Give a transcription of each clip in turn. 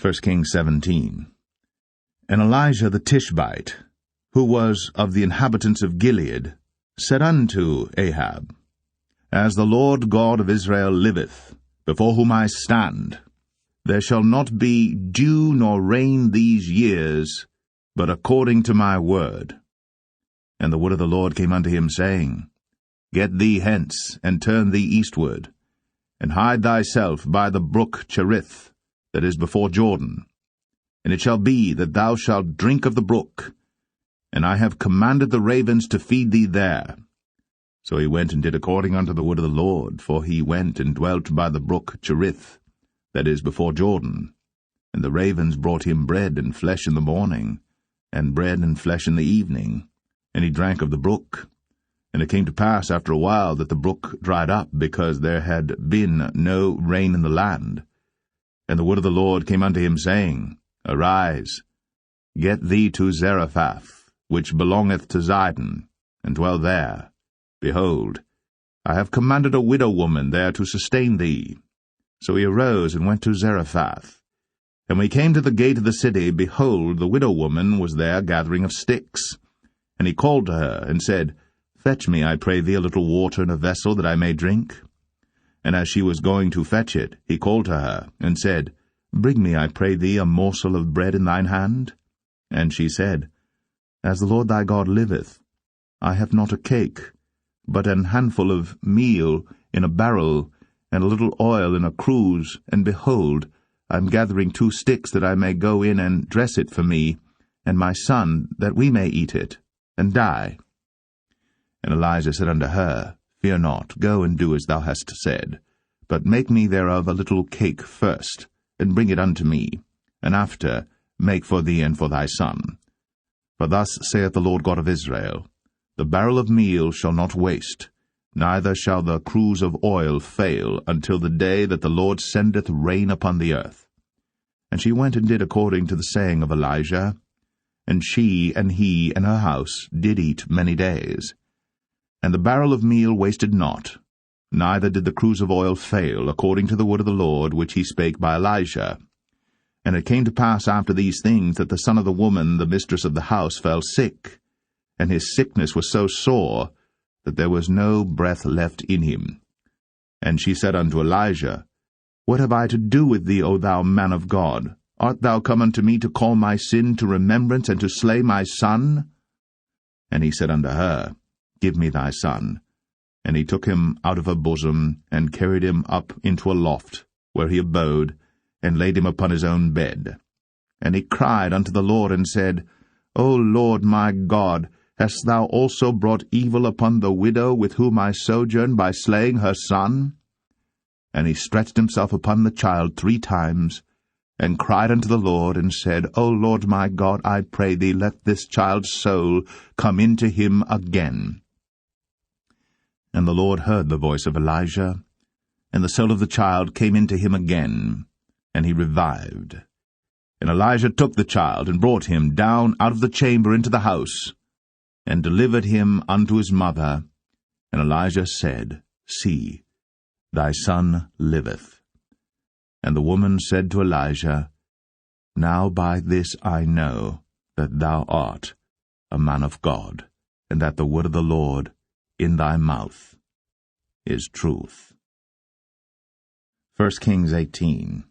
1 Kings 17. And Elijah the Tishbite, who was of the inhabitants of Gilead, said unto Ahab, As the Lord God of Israel liveth, before whom I stand, there shall not be dew nor rain these years, but according to my word. And the word of the Lord came unto him, saying, Get thee hence, and turn thee eastward, and hide thyself by the brook Cherith, that is before Jordan. And it shall be that thou shalt drink of the brook, and I have commanded the ravens to feed thee there. So he went and did according unto the word of the Lord, for he went and dwelt by the brook Cherith, that is before Jordan. And the ravens brought him bread and flesh in the morning, and bread and flesh in the evening, and he drank of the brook. And it came to pass after a while that the brook dried up, because there had been no rain in the land. And the word of the Lord came unto him, saying, Arise, get thee to Zarephath, which belongeth to Zidon, and dwell there. Behold, I have commanded a widow woman there to sustain thee. So he arose and went to Zarephath. And when he came to the gate of the city, behold, the widow woman was there gathering of sticks. And he called to her, and said, Fetch me, I pray thee, a little water in a vessel, that I may drink. And as she was going to fetch it, he called to her, and said, Bring me, I pray thee, a morsel of bread in thine hand. And she said, As the Lord thy God liveth, I have not a cake, but an handful of meal in a barrel, and a little oil in a cruse, and behold, I am gathering 2 sticks, that I may go in and dress it for me, and my son, that we may eat it, and die. And Elijah said unto her, Fear not, go and do as thou hast said, but make me thereof a little cake first, and bring it unto me, and after make for thee and for thy son. For thus saith the Lord God of Israel, The barrel of meal shall not waste, neither shall the cruse of oil fail, until the day that the Lord sendeth rain upon the earth. And she went and did according to the saying of Elijah, and she and he and her house did eat many days. And the barrel of meal wasted not, neither did the cruse of oil fail, according to the word of the Lord, which he spake by Elijah. And it came to pass after these things, that the son of the woman, the mistress of the house, fell sick, and his sickness was so sore, that there was no breath left in him. And she said unto Elijah, What have I to do with thee, O thou man of God? Art thou come unto me to call my sin to remembrance, and to slay my son? And he said unto her, Give me thy son. And he took him out of her bosom, and carried him up into a loft, where he abode, and laid him upon his own bed. And he cried unto the Lord, and said, O Lord my God, hast thou also brought evil upon the widow with whom I sojourn, by slaying her son? And he stretched himself upon the child 3 times, and cried unto the Lord, and said, O Lord my God, I pray thee, let this child's soul come into him again. And the Lord heard the voice of Elijah, and the soul of the child came into him again, and he revived. And Elijah took the child, and brought him down out of the chamber into the house, and delivered him unto his mother. And Elijah said, See, thy son liveth. And the woman said to Elijah, Now by this I know that thou art a man of God, and that the word of the Lord in thy mouth is truth. 1 Kings 18.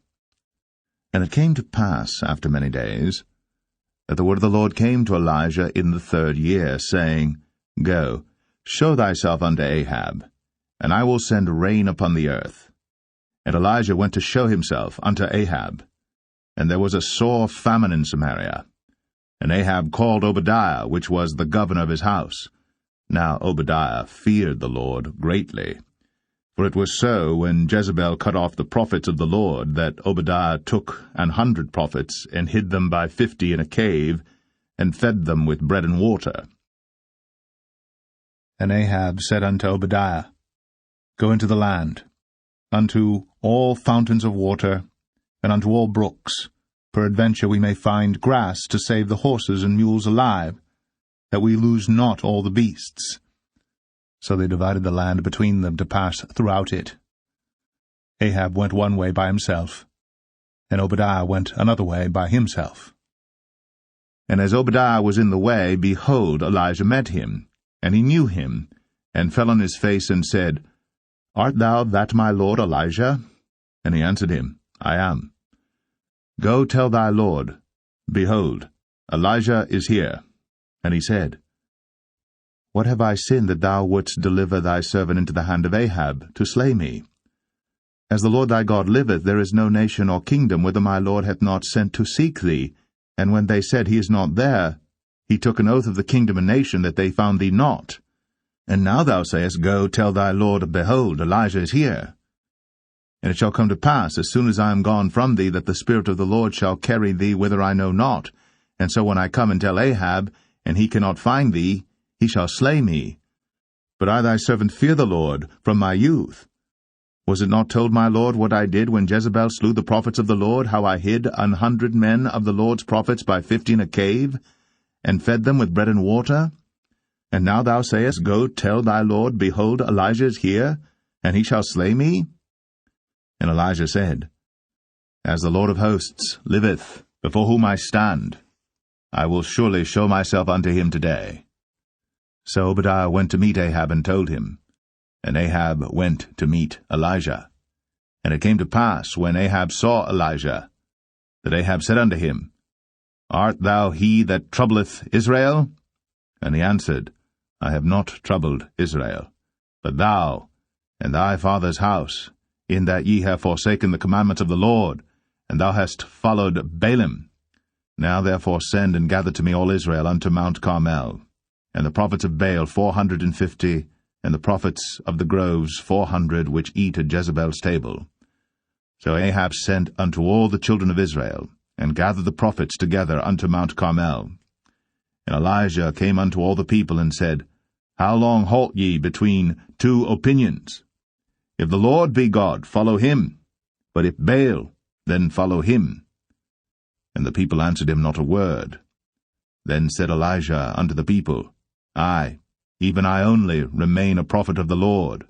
And it came to pass, after many days, that the word of the Lord came to Elijah in the 3rd year, saying, Go, show thyself unto Ahab, and I will send rain upon the earth. And Elijah went to show himself unto Ahab. And there was a sore famine in Samaria. And Ahab called Obadiah, which was the governor of his house. Now Obadiah feared the Lord greatly. For it was so, when Jezebel cut off the prophets of the Lord, that Obadiah took 100 prophets, and hid them by 50 in a cave, and fed them with bread and water. And Ahab said unto Obadiah, Go into the land, unto all fountains of water, and unto all brooks. Peradventure we may find grass to save the horses and mules alive, that we lose not all the beasts. So they divided the land between them to pass throughout it. Ahab went one way by himself, And Obadiah went another way by himself. And as Obadiah was in the way, behold, Elijah met him, and he knew him, and fell on his face, and said, Art thou that my lord Elijah? And he answered him, I am. Go tell thy lord, Behold, Elijah is here. And he said, What have I sinned that thou wouldst deliver thy servant into the hand of Ahab, to slay me? As the Lord thy God liveth, there is no nation or kingdom whither my lord hath not sent to seek thee. And when they said, He is not there, he took an oath of the kingdom and nation that they found thee not. And now thou sayest, Go, tell thy lord, Behold, Elijah is here. And it shall come to pass, as soon as I am gone from thee, that the Spirit of the Lord shall carry thee whither I know not. And so when I come and tell Ahab, and he cannot find thee, he shall slay me. But I thy servant fear the Lord from my youth. Was it not told my lord what I did when Jezebel slew the prophets of the Lord, how I hid 100 men of the Lord's prophets by 50 in a cave, and fed them with bread and water? And now thou sayest, Go, tell thy lord, Behold, Elijah is here, and he shall slay me? And Elijah said, As the Lord of hosts liveth, before whom I stand, I will surely show myself unto him today. So Obadiah went to meet Ahab, and told him. And Ahab went to meet Elijah. And it came to pass, when Ahab saw Elijah, that Ahab said unto him, Art thou he that troubleth Israel? And he answered, I have not troubled Israel, but thou, and thy father's house, in that ye have forsaken the commandments of the Lord, and thou hast followed Baalim. Now therefore send and gather to me all Israel unto Mount Carmel, and the prophets of Baal 450, and the prophets of the groves 400, which eat at Jezebel's table. So Ahab sent unto all the children of Israel, and gathered the prophets together unto Mount Carmel. And Elijah came unto all the people, and said, How long halt ye between two opinions? If the Lord be God, follow him. But if Baal, then follow him. And the people answered him not a word. Then said Elijah unto the people, I, even I only, remain a prophet of the Lord.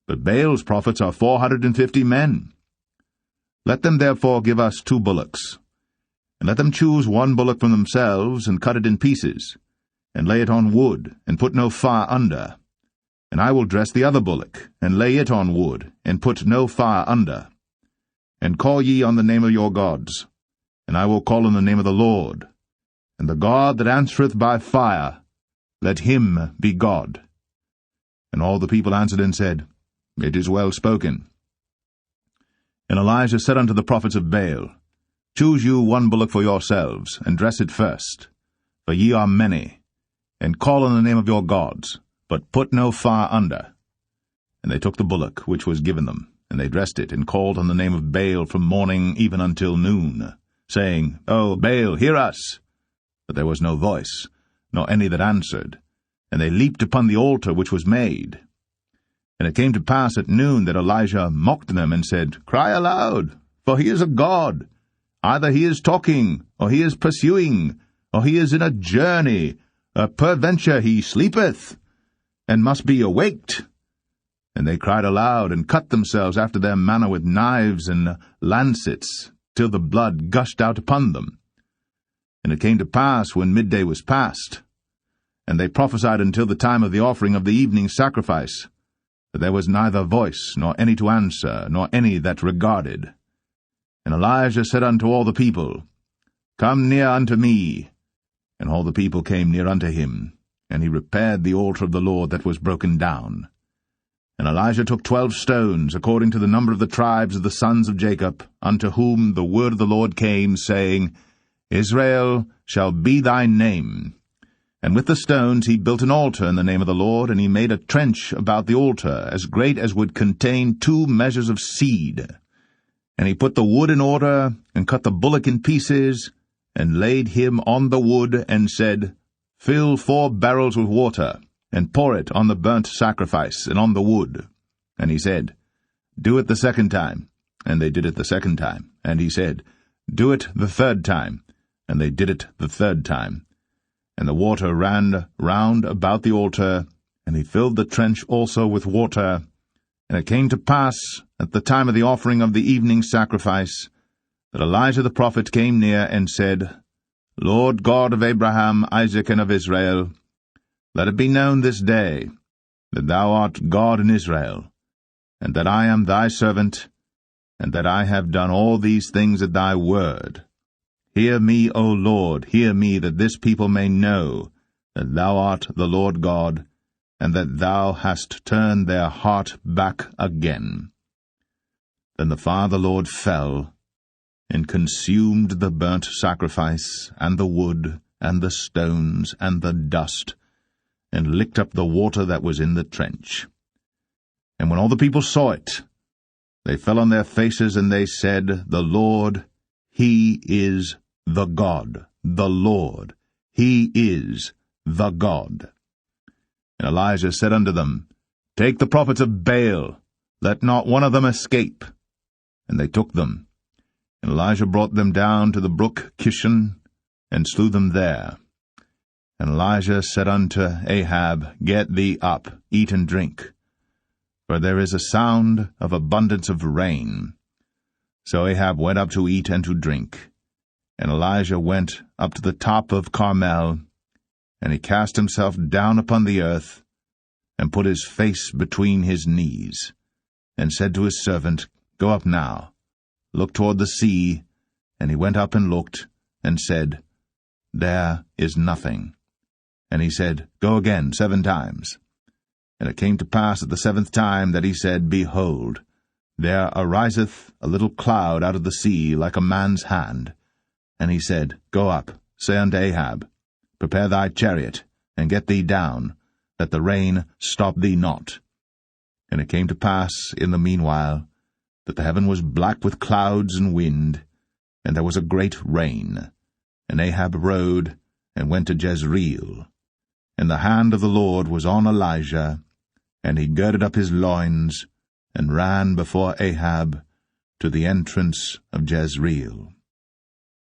But Baal's prophets are 450 men. Let them therefore give us 2 bullocks. And let them choose 1 bullock from themselves, and cut it in pieces, and lay it on wood, and put no fire under. And I will dress the other bullock, and lay it on wood, and put no fire under. And call ye on the name of your gods, and I will call on the name of the Lord. And the God that answereth by fire, let him be God. And all the people answered and said, It is well spoken. And Elijah said unto the prophets of Baal, Choose you 1 bullock for yourselves, and dress it first, for ye are many, and call on the name of your gods, but put no fire under. And they took the bullock which was given them, and they dressed it, and called on the name of Baal from morning even until noon, saying, O Baal, hear us! But there was no voice, nor any that answered, and they leaped upon the altar which was made. And it came to pass at noon that Elijah mocked them, and said, Cry aloud, for he is a god. Either he is talking, or he is pursuing, or he is in a journey, or peradventure he sleepeth, and must be awaked. And they cried aloud, and cut themselves after their manner with knives and lancets, till the blood gushed out upon them. And it came to pass, when midday was past, and they prophesied until the time of the offering of the evening sacrifice, that there was neither voice, nor any to answer, nor any that regarded. And Elijah said unto all the people, Come near unto me. And all the people came near unto him, and he repaired the altar of the Lord that was broken down. And Elijah took 12 stones, according to the number of the tribes of the sons of Jacob, unto whom the word of the Lord came, saying, Israel shall be thy name. And with the stones he built an altar in the name of the Lord, and he made a trench about the altar, as great as would contain 2 measures of seed. And he put the wood in order, and cut the bullock in pieces, and laid him on the wood, and said, Fill 4 barrels with water, and pour it on the burnt sacrifice, and on the wood. And he said, Do it the 2nd time. And they did it the 2nd time. And he said, Do it the 3rd time. And they did it the 3rd time. And the water ran round about the altar, and he filled the trench also with water. And it came to pass, at the time of the offering of the evening sacrifice, that Elijah the prophet came near and said, Lord God of Abraham, Isaac, and of Israel, let it be known this day that thou art God in Israel, and that I am thy servant, and that I have done all these things at thy word. Hear me, O Lord, hear me, that this people may know that thou art the Lord God, and that thou hast turned their heart back again. Then the fire of the Lord fell, and consumed the burnt sacrifice, and the wood, and the stones, and the dust, and licked up the water that was in the trench. And when all the people saw it, they fell on their faces, and they said, The Lord, He is the God. The Lord, He is the God. And Elijah said unto them, Take the prophets of Baal, let not one of them escape. And they took them. And Elijah brought them down to the brook Kishon, and slew them there. And Elijah said unto Ahab, Get thee up, eat and drink, for there is a sound of abundance of rain. So Ahab went up to eat and to drink. And Elijah went up to the top of Carmel, and he cast himself down upon the earth, and put his face between his knees, and said to his servant, Go up now, look toward the sea. And he went up and looked, and said, There is nothing. And he said, Go again 7 times. And it came to pass at the 7th time that he said, Behold, there ariseth a little cloud out of the sea like a man's hand. And he said, Go up, say unto Ahab, Prepare thy chariot, and get thee down, that the rain stop thee not. And it came to pass in the meanwhile that the heaven was black with clouds and wind, and there was a great rain. And Ahab rode, and went to Jezreel. And the hand of the Lord was on Elijah, and he girded up his loins, and ran before Ahab to the entrance of Jezreel.